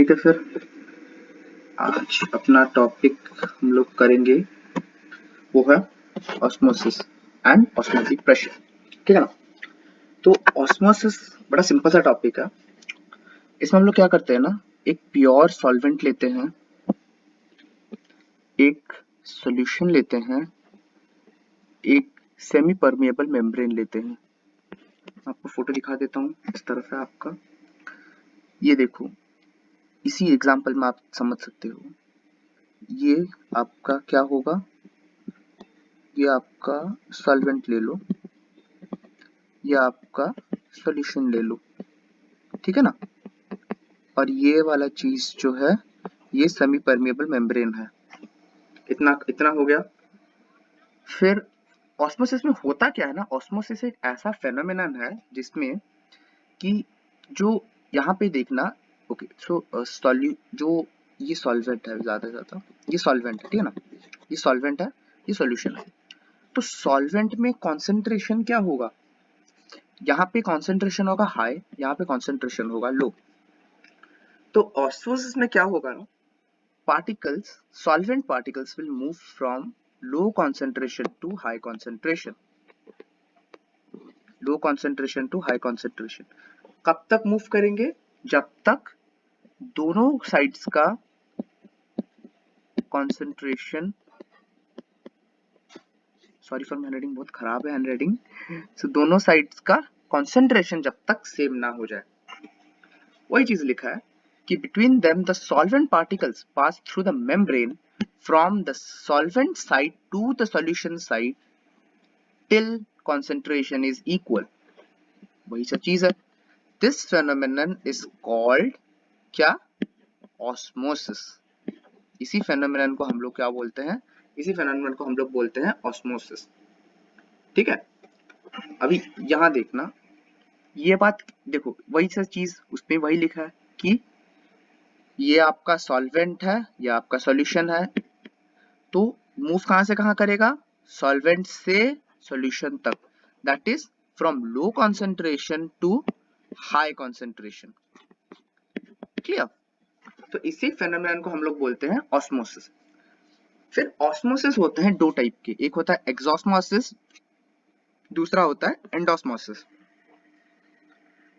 ठीक है, फिर आज अपना टॉपिक हम लोग करेंगे वो है ऑस्मोसिस एंड ऑस्मोटिक प्रेशर। ठीक है ना। तो ऑस्मोसिस बड़ा सिंपल सा टॉपिक है। इसमें हम लोग क्या करते हैं ना, एक प्योर सॉल्वेंट लेते हैं, एक सॉल्यूशन लेते हैं, एक सेमी परमिएबल मेम्ब्रेन लेते हैं। आपको फोटो दिखा देता हूँ, इस तरफ है आपका, ये देखो, इसी एग्जांपल में आप समझ सकते हो। ये आपका क्या होगा, ये आपका सॉल्वेंट ले लो, ये आपका सॉल्यूशन ले लो, ठीक है ना। और ये वाला चीज जो है ये सेमी परमिएबल मेम्ब्रेन है। इतना इतना हो गया। फिर ऑस्मोसिस में होता क्या है ना, ऑस्मोसिस एक ऐसा फेनोमेनन है जिसमें कि जो यहाँ पे देखना, ओके सो जो ये सॉल्वेंट है, ज्यादा से ज्यादा ये सॉल्वेंट है, ठीक है ना, ये सॉल्वेंट है, ये सॉल्यूशन है। तो सॉल्वेंट में कॉन्सेंट्रेशन क्या होगा, यहाँ पे कॉन्सेंट्रेशन होगा हाई, यहाँ पे कॉन्सेंट्रेशन होगा लो। तो ऑस्मोसिस में क्या होगा ना, particles, solvent particles will move from low concentration to high concentration, low concentration to high concentration। कब तक मूव करेंगे, जब तक दोनों साइड्स का concentration, sorry for my handwriting, बहुत खराब है हैंडराइटिंग, सो दोनों साइड्स का concentration जब तक सेम ना हो जाए। वही चीज लिखा है कि between them the solvent particles pass through the membrane from the solvent side to the solution side till concentration is equal। वही सब चीज है। This phenomenon is called क्या, ऑस्मोसिस। इसी फेनोमेनन को हम लोग क्या बोलते हैं, इसी फेनोमेनन को हम लोग बोलते हैं ऑस्मोसिस। ठीक है। अभी यहाँ देखना, ये बात देखो, वही सब चीज उसमें वही लिखा है कि ये आपका सॉल्वेंट है, ये आपका सॉल्यूशन है, तो मूव कहां से कहां करेगा, सॉल्वेंट से सॉल्यूशन तक, that is from low concentration to high concentration. Clear. तो इसी फेनोमेनन को हम लोग बोलते हैं ऑस्मोसिस। फिर ऑस्मोसिस होते हैं दो टाइप के, एक होता है एक्सॉस्मोसिस, दूसरा होता है एंडोस्मोसिस।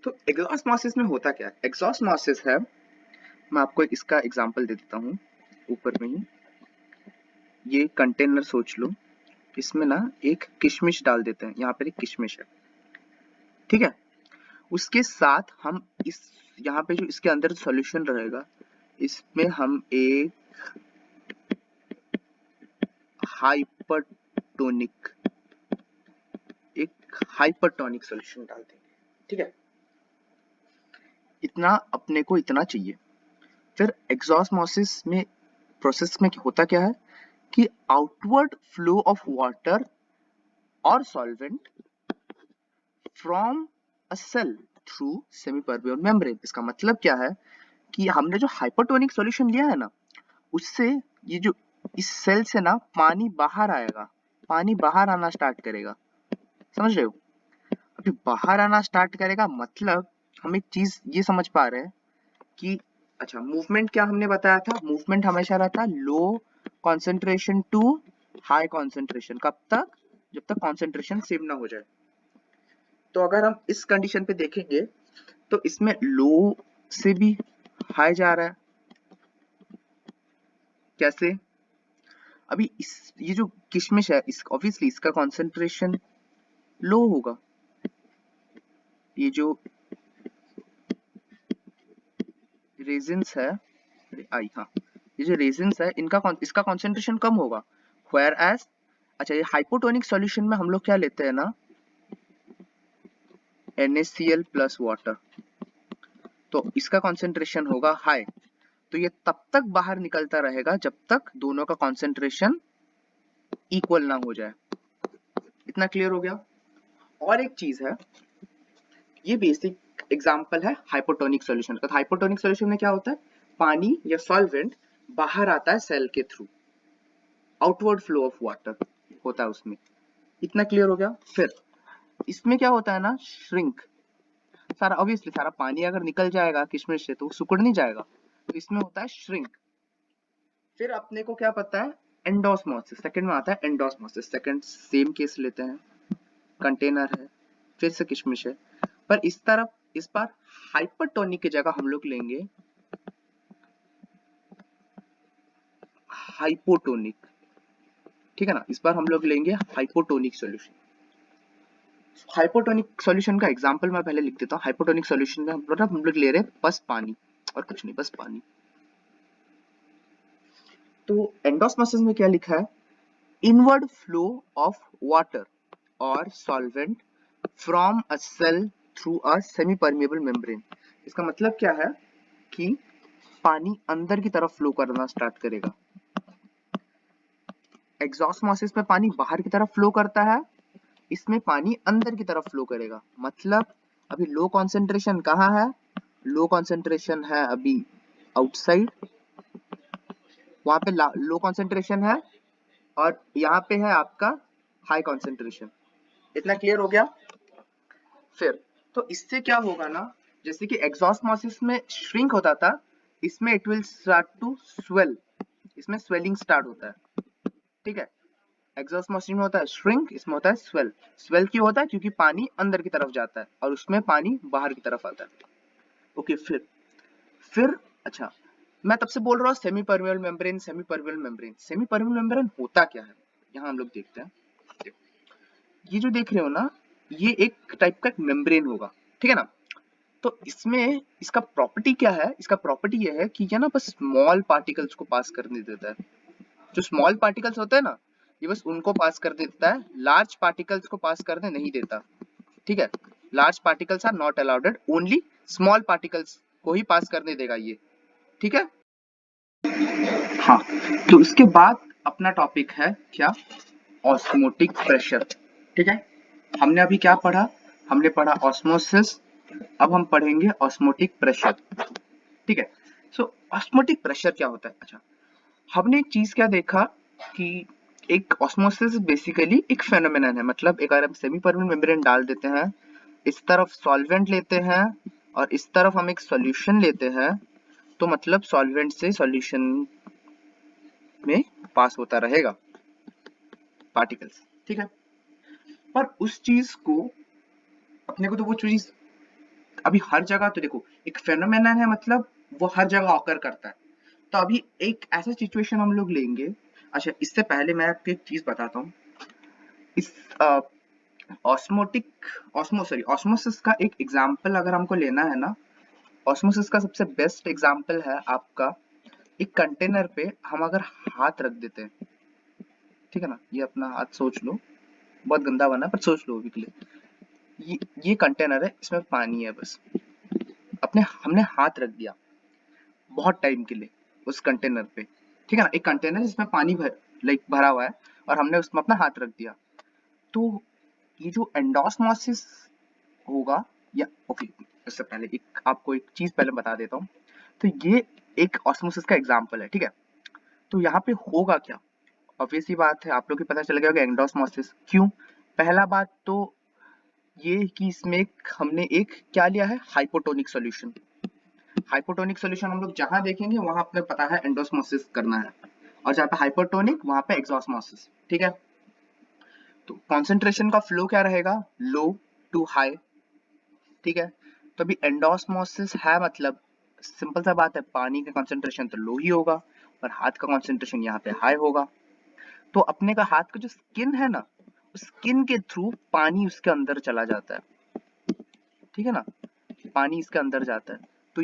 तो एक्सॉस्मोसिस में होता क्या है, एक्सॉस्मोसिस है, मैं आपको इसका एग्जांपल दे देता हूँ ऊपर में ही। ये कंटेनर सोच लो, इसमें ना एक किशमिश डाल देते हैं, यहाँ पर एक किशमिश है, ठीक है। उसके साथ हम इस यहाँ पे जो इसके अंदर सॉल्यूशन रहेगा, इसमें हम एक हाइपरटोनिक सॉल्यूशन डाल देंगे, ठीक है। इतना अपने को इतना चाहिए। फिर एक्सॉस्मोसिस में प्रोसेस में होता क्या है कि आउटवर्ड फ्लो ऑफ वाटर और solvent from a cell through semi permeable membrane. इसका मतलब क्या है कि हमने जो हाइपरटोनिक सॉल्यूशन लिया है ना, उससे ये जो इस सेल से ना पानी बाहर आएगा, पानी बाहर आना स्टार्ट करेगा, समझ रहे हो। अभी बाहर आना स्टार्ट करेगा मतलब हम एक चीज ये समझ पा रहे हैं कि अच्छा, मूवमेंट क्या हमने बताया था, मूवमेंट हमेशा रहता है low concentration to high concentration. कब तक, जब तक कॉन्सेंट्रेशन सेम ना हो जाए। तो अगर हम इस कंडीशन पे देखेंगे तो इसमें लो से भी हाई जा रहा है, कैसे, अभी ये जो किशमिश है, इस ऑब्वियसली इसका कॉन्सेंट्रेशन लो होगा। ये जो रेजिन्स है, आई हाँ, ये जो रेजिन्स है इसका कॉन्सेंट्रेशन कम होगा। व्हेयर एज अच्छा, ये हाइपोटोनिक सॉल्यूशन में हम लोग क्या लेते हैं ना, NaCl प्लस वाटर, तो इसका कॉन्सेंट्रेशन होगा हाई। तो ये तब तक बाहर निकलता रहेगा जब तक दोनों का कॉन्सेंट्रेशन इक्वल ना हो जाए। इतना क्लियर हो गया। और एक चीज है, ये बेसिक एग्जांपल है हाइपोटोनिक सॉल्यूशन का। हाइपोटोनिक सॉल्यूशन में क्या होता है, पानी या सॉल्वेंट बाहर आता है सेल के through, outward flow of water होता है उसमें। इतना क्लियर हो गया। फिर इसमें क्या होता है ना, श्रिंक, सारा ऑब्वियसली सारा पानी अगर निकल जाएगा किशमिश से तो वो सिकुड़ नहीं जाएगा, तो इसमें होता है श्रिंक। फिर अपने को क्या पता है, एंडोस्मोसिस, सेकंड में आता है एंडोस्मोसिस। सेकंड सेम केस लेते हैं, कंटेनर है, फिर से किशमिश है, पर इस तरफ इस बार हाइपरटोनिक की जगह हम लोग लेंगे हाइपोटोनिक, ठीक है ना। इस बार हम लोग लेंगे हाइपोटोनिक सॉल्यूशन। हाइपोटोनिक सॉल्यूशन का एग्जांपल मैं पहले लिख देता हूँ। हाइपोटोनिक सॉल्यूशन में हम लोग ले रहे हैं बस पानी और कुछ नहीं, बस पानी। तो एंडोस्मोसिस में क्या लिखा है, इनवर्ड फ्लो ऑफ वाटर और solvent from a cell through a semi permeable membrane. इसका मतलब क्या है कि पानी अंदर की तरफ फ्लो करना स्टार्ट करेगा। एग्जॉस्मोसिस में पानी बाहर की तरफ फ्लो करता है, इसमें पानी अंदर की तरफ फ्लो करेगा। मतलब अभी लो कॉन्सेंट्रेशन कहाँ है, लो कॉन्सेंट्रेशन है अभी आउटसाइड, वहां पे लो कॉन्सेंट्रेशन है, और यहाँ पे है आपका हाई कॉन्सेंट्रेशन। इतना क्लियर हो गया। फिर तो इससे क्या होगा ना, जैसे कि एग्जॉस्मोसिस में श्रिंक होता था, इसमें it will start to swell, इसमें स्वेलिंग स्टार्ट होता है, ठीक है। एग्जॉस्मोसिस में होता है श्रिंक, इसमें होता है स्वेल। स्वेल क्यों होता है, क्योंकि पानी अंदर की तरफ जाता है और उसमें पानी बाहर की तरफ आता है। ओके, फिर अच्छा, मैं तब से बोल रहा हूँ semi permeable membrane, semi permeable membrane. Semi permeable membrane होता क्या है, यहाँ हम लोग देखते हैं। ये जो देख रहे हो ना, ये एक टाइप का मेम्ब्रेन होगा, ठीक है ना। तो इसमें इसका प्रॉपर्टी क्या है, इसका प्रॉपर्टी ये है कि ये ना बस स्मॉल पार्टिकल्स को पास करने देता है। जो स्मॉल पार्टिकल्स होते हैं ना, ये बस उनको पास कर देता है, लार्ज पार्टिकल्स को पास करने नहीं देता, ठीक है। Large particles are not allowed, only small particles को ही पास करने देगा ये, ठीक है। हाँ, तो इसके बाद अपना टॉपिक है क्या, ऑस्मोटिक प्रेशर, ठीक है। हमने अभी क्या पढ़ा, हमने पढ़ा ऑस्मोसिस, अब हम पढ़ेंगे ऑस्मोटिक प्रेशर, ठीक है। सो ऑस्मोटिक प्रेशर क्या होता है, अच्छा, हमने एक चीज क्या देखा कि एक ऑस्मोसिस बेसिकली एक फेनोमेनन है। मतलब एक, अगर हम सेमी परमेनेंट मेम्ब्रेन डाल देते हैं, इस तरफ सॉल्वेंट लेते हैं और इस तरफ हम एक सॉल्यूशन लेते हैं, तो मतलब सॉल्वेंट से सॉल्यूशन में पास होता रहेगा पार्टिकल्स, ठीक है। पर उस चीज को अपने को, तो वो चीज अभी हर जगह, तो देखो एक फेनोमेनन है, मतलब वो हर जगह ऑकर करता है। तो अभी एक ऐसा सिचुएशन हम लोग लेंगे। अच्छा, इससे पहले मैं आपको एक चीज बताता हूँ। इस ऑस्मोसिस का एक एग्जाम्पल अगर हमको लेना है ना, ऑस्मोसिस का सबसे बेस्ट एग्जाम्पल है आपका, एक कंटेनर पे हम अगर हाथ रख देते हैं, ठीक है ना, ये अपना हाथ सोच लो, बहुत गंदा बना पर सोच लो अभी के लिए। ये कंटेनर है, इसमें पानी है बस, अपने हमने हाथ रख दिया बहुत टाइम के लिए उस कंटेनर पे, ठीक है ना। एक कंटेनर जिसमें पानी भरा हुआ है और हमने उसमें अपना हाथ रख दिया। तो ये जो एंडोस्मोसिस होगा, या ओके, इससे पहले एक आपको एक चीज पहले बता देता हूँ। तो ये एक ऑस्मोसिस का एग्जाम्पल है, ठीक है। तो यहाँ पे होगा क्या, ऑब्वियस ही बात है, आप लोग को पता चल गया होगा एंडोस्मोसिस क्यों। पहला बात तो ये कि इसमें हमने एक क्या लिया है, हाइपोटोनिक सॉल्यूशन। हाइपोटोनिक सॉल्यूशन हम लोग जहां देखेंगे वहां अपने पता है एंडोस्मोसिस करना है, और जहाँ पे हाइपोटोनिक वहां पे एक्सोस्मोसिस, ठीक है। तो कॉन्सेंट्रेशन का फ्लो क्या रहेगा, लो टू हाई, ठीक है। तो अभी एंडोस्मोसिस है, मतलब सिंपल सा बात है, पानी का कॉन्सेंट्रेशन तो लो ही होगा और हाथ का कॉन्सेंट्रेशन यहाँ पे हाई होगा। तो अपने का हाथ का जो स्किन है ना, स्किन के थ्रू पानी उसके अंदर चला जाता है, ठीक है ना, पानी इसके अंदर जाता है। तो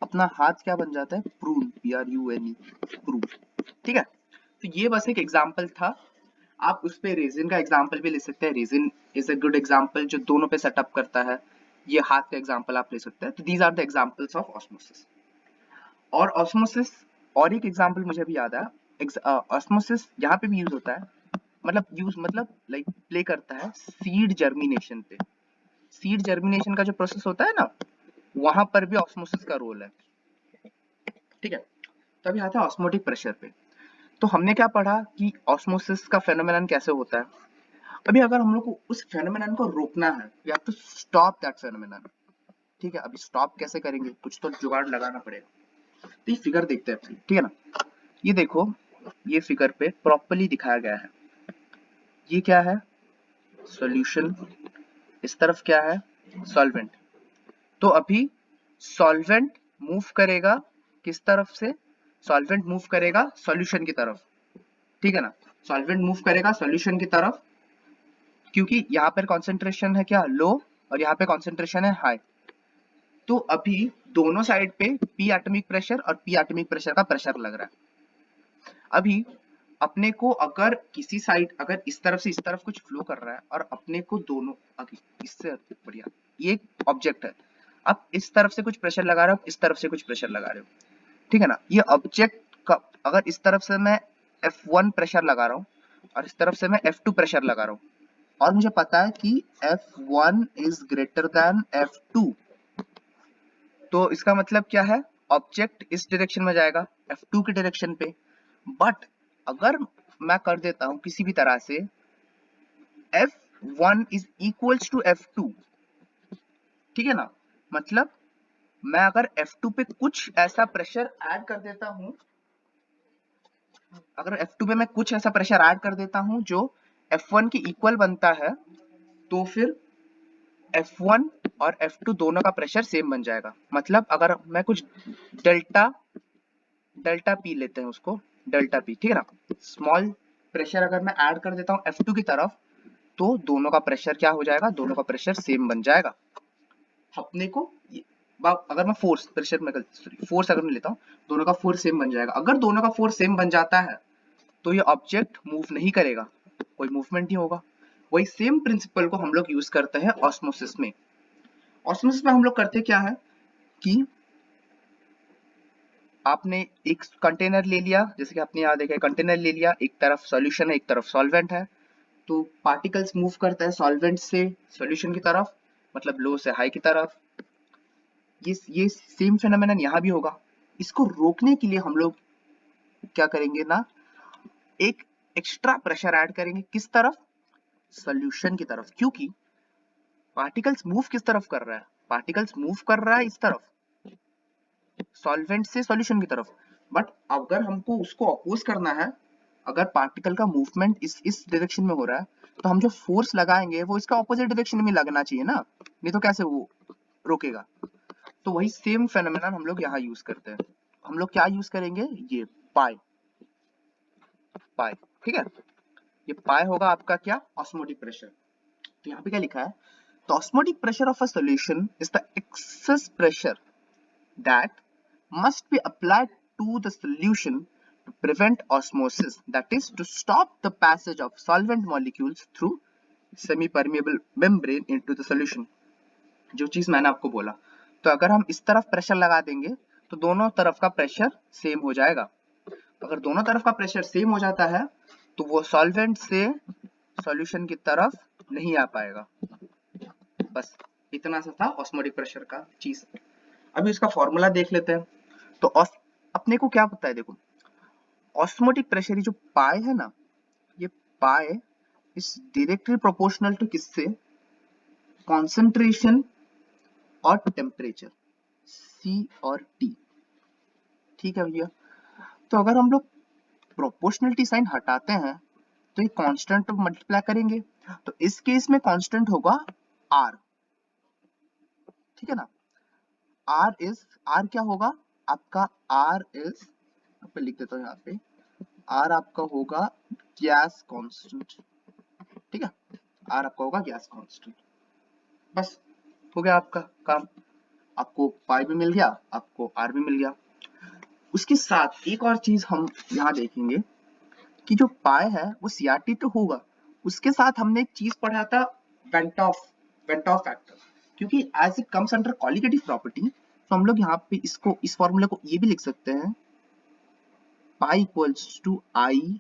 अपना हाथ क्या बन जाता है, प्रून, PRUNE, प्रून, ठीक है। तो ये बस एक एग्जाम्पल था। आप उस पे रेजिन का एग्जाम्पल भी ले सकते हैं, resin is a good example जो दोनों पे सेटअप करता है। ये हाथ का एग्जाम्पल आप ले सकते हैं। तो these are the examples of osmosis. और ऑस्मोसिस, और एक एग्जाम्पल मुझे भी याद है, ऑस्मोसिस यहाँ पे भी यूज होता है, मतलब यूज मतलब लाइक प्ले करता है सीड जर्मिनेशन पे। सीड जर्मिनेशन का जो प्रोसेस होता है ना, वहां पर भी ऑस्मोसिस का रोल है, ठीक है। तो अभी आता है ऑस्मोटिक प्रेशर पे। तो हमने क्या पढ़ा कि ऑस्मोसिस का फेनोमेनन कैसे होता है। अभी अगर हम लोग को उस फेनोमेनन को रोकना है, we have to stop that phenomenon, ठीक है। अभी स्टॉप कैसे करेंगे, कुछ तो जुगाड़ लगाना पड़ेगा। तो ये फिगर देखते हैं फिर, ठीक है ना। ये देखो, ये फिगर पे प्रॉपर्ली दिखाया गया है। ये क्या है, सॉल्यूशन, इस तरफ क्या है, सॉल्वेंट। तो अभी सॉल्वेंट मूव करेगा किस तरफ से, सॉल्वेंट मूव करेगा सॉल्यूशन की तरफ, ठीक है ना। सॉल्वेंट मूव करेगा सॉल्यूशन की तरफ, क्योंकि यहाँ पर कॉन्सेंट्रेशन है क्या, लो, और यहाँ पे कॉन्सेंट्रेशन है हाई। तो अभी दोनों साइड पे पी एटॉमिक प्रेशर और पी एटॉमिक प्रेशर का प्रेशर लग रहा है। अभी अपने को अगर किसी साइड, अगर इस तरफ से इस तरफ कुछ फ्लो कर रहा है और अपने को दोनों, इससे बढ़िया, ये एक ऑब्जेक्ट है, आप इस तरफ से कुछ प्रेशर लगा रहे हो, इस तरफ से कुछ प्रेशर लगा रहे हो, ठीक है ना। ये ऑब्जेक्ट का, अगर इस तरफ से मैं F1 प्रेशर लगा रहा हूँ और इस तरफ से मैं F2 प्रेशर लगा रहा हूँ, और मुझे पता है कि F1 is greater than F2, तो इसका मतलब क्या है, ऑब्जेक्ट इस डायरेक्शन में जाएगा, F2 के डायरेक्शन पे। बट अगर मैं कर देता हूं किसी भी तरह से F1 is equals to F2, ठीक है ना, मतलब मैं अगर F2 पे कुछ ऐसा प्रेशर ऐड कर देता हूं, अगर F2 पे मैं कुछ ऐसा प्रेशर ऐड कर देता हूं जो F1 के इक्वल बनता है, तो फिर F1 और F2 दोनों का प्रेशर सेम बन जाएगा। मतलब अगर मैं कुछ डेल्टा डेल्टा पी लेते हैं उसको, डेल्टा पी, ठीक है ना, स्मॉल प्रेशर अगर मैं ऐड कर देता हूँ F2 की तरफ, तो दोनों का प्रेशर क्या हो जाएगा, दोनों का प्रेशर सेम बन जाएगा। अपने को अगर मैं फोर्स प्रेशर में, फोर्स अगर मैं लेता हूँ, दोनों का फोर्स सेम बन जाएगा। अगर दोनों का फोर्स सेम बन जाता है तो ये ऑब्जेक्ट मूव नहीं करेगा, कोई मूवमेंट नहीं होगा। वही सेम प्रिंसिपल को हम लोग यूज करते हैं ऑस्मोसिस में। ऑस्मोसिस में हम लोग करते क्या है कि आपने एक कंटेनर ले लिया, जैसे कि आपने यहाँ देखा कंटेनर ले लिया, एक तरफ सॉल्यूशन है एक तरफ सॉल्वेंट है, तो पार्टिकल्स मूव करता है सॉल्वेंट से सॉल्यूशन की तरफ, मतलब लो से हाई की तरफ। ये सेम फेनोमेनन यहाँ भी होगा। इसको रोकने के लिए हम लोग क्या करेंगे ना, एक एक्स्ट्रा प्रेशर ऐड करेंगे, किस तरफ, सॉल्यूशन की तरफ, क्योंकि पार्टिकल्स मूव किस तरफ कर रहा है, पार्टिकल्स मूव कर रहा है इस तरफ, सॉल्वेंट से सॉल्यूशन की तरफ। बट अगर हमको उसको अपोज करना है, अगर पार्टिकल का मूवमेंट इस डायरेक्शन में हो रहा है, तो हम जो फोर्स लगाएंगे वो इसका ऑपोजिट डायरेक्शन में लगना चाहिए ना, नहीं तो कैसे वो रोकेगा। तो वही सेम फेनोमेनन हम लोग यहाँ यूज करते हैं। हम लोग क्या यूज करेंगे, ये पाई, पाई, ठीक है। ये पाई होगा आपका क्या, ऑस्मोटिक प्रेशर। तो यहाँ पे क्या लिखा है, the osmotic pressure of a solution is the excess pressure that must be applied to the solution to prevent osmosis, that is to stop the passage of solvent molecules through semi-permeable membrane into the solution। जो चीज मैंने आपको बोला, तो अगर हम इस तरफ प्रेशर लगा देंगे तो दोनों तरफ का प्रेशर सेम हो जाएगा। अगर दोनों तरफ का प्रेशर सेम हो जाता है तो वो सॉल्वेंट से सॉल्यूशन की तरफ नहीं आ पाएगा। बस इतना सा था ऑस्मोटिक प्रेशर का चीज। अभी इसका फॉर्मूला देख लेते हैं। तो अपने को क्या पता है, देखो ऑस्मोटिक प्रेशर जो पाई है ना, ये pi is directly proportional to किससे, कॉन्सेंट्रेशन और टेम्परेचर, C और T, ठीक है भैया। तो अगर हम लोग प्रोपोर्शनलिटी साइन हटाते हैं तो ये कांस्टेंट मल्टीप्लाई करेंगे, तो इस केस में कांस्टेंट होगा R, ठीक है ना। R क्या होगा आपका, R इज, लिख देता हूँ यहाँ पे, R आपका होगा गैस कांस्टेंट, ठीक है, R आपका होगा गैस कांस्टेंट। बस हो गया आपका काम, आपको पाई भी मिल गया, आपको R भी मिल गया। उसके साथ एक और चीज हम यहाँ देखेंगे कि जो पाई है वो CRT तो होगा, उसके साथ हमने एक चीज पढ़ा था, वेंटॉफ फैक्टर, क्योंकि as it comes under colligative property, तो हम लोग यहाँ पे इसको, इस फॉर्मूले को ये भी लिख सकते हैं, pi equals to IRCT,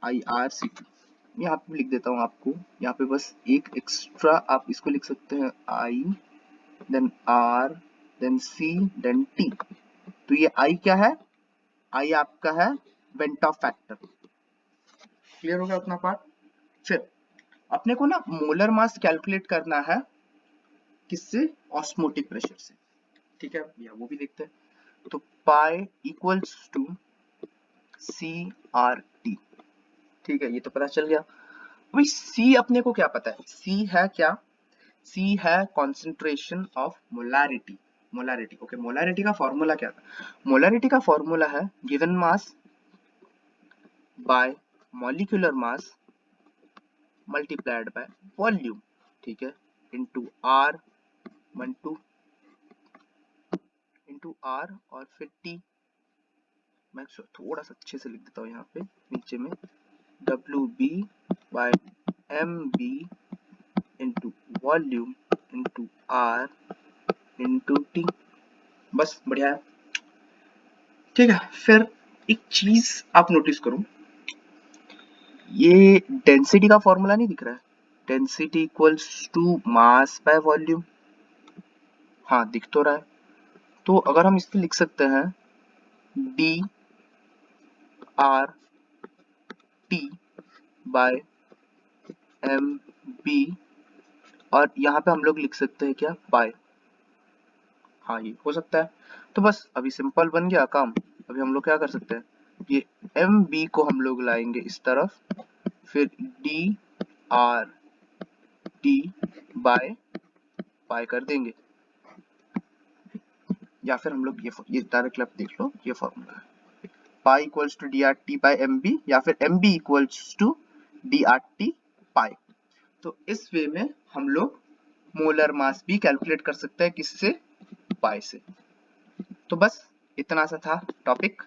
IRCT। यहाँ पे लिख देता हूँ आपको, यहाँ पे बस एक एक्स्ट्रा आप इसको लिख सकते हैं, I then R then C then T। तो ये I क्या है, I आपका है वेंटॉफ फैक्टर। क्लियर हो गया अपना पार्ट। फिर अपने को ना मोलर मास कैलकुलेट करना है किससे? ऑस्मोटिक प्रेशर से। ठीक है, या वो भी देखते हैं। तो पाई इक्वल्स टू CRT। ठीक है, ये तो पता चल गया। भाई C अपने को क्या पता है? C है क्या? C है concentration of molarity. Molarity, okay, molarity का फॉर्मूला क्या था? मोलैरिटी का फॉर्मूला है given mass by molecular mass multiplied by volume, ठीक है, इनटू R12 इनटू R और फिर T। मैं थोड़ा सा अच्छे से लिख देता हूँ यहाँ पे नीचे में, WB by MB into volume into R into T। बस बढ़िया है। ठीक है, फिर एक चीज आप नोटिस करो, ये डेंसिटी का फॉर्मूला नहीं दिख रहा है? Density equals to mass by volume. हाँ, दिख तो रहा है। तो अगर हम इसको लिख सकते हैं D R T by M B, और यहाँ पे हम लोग लिख सकते हैं क्या? पाई। हाँ, ये हो सकता है। तो बस अभी सिंपल बन गया काम। अभी हम लोग क्या कर सकते हैं, ये एम बी को हम लोग लाएंगे इस तरफ, फिर D R T by pi कर देंगे, या फिर हम लोग ये डायरेक्ट लेफ्ट देख लो, ये फॉर्मूला है pi equals to D R T by M B, या फिर M B equals to D R T pi. तो इस वे में हम लोग मोलर मास भी कैलकुलेट कर सकते हैं, किससे? पाई से। तो बस इतना सा था टॉपिक।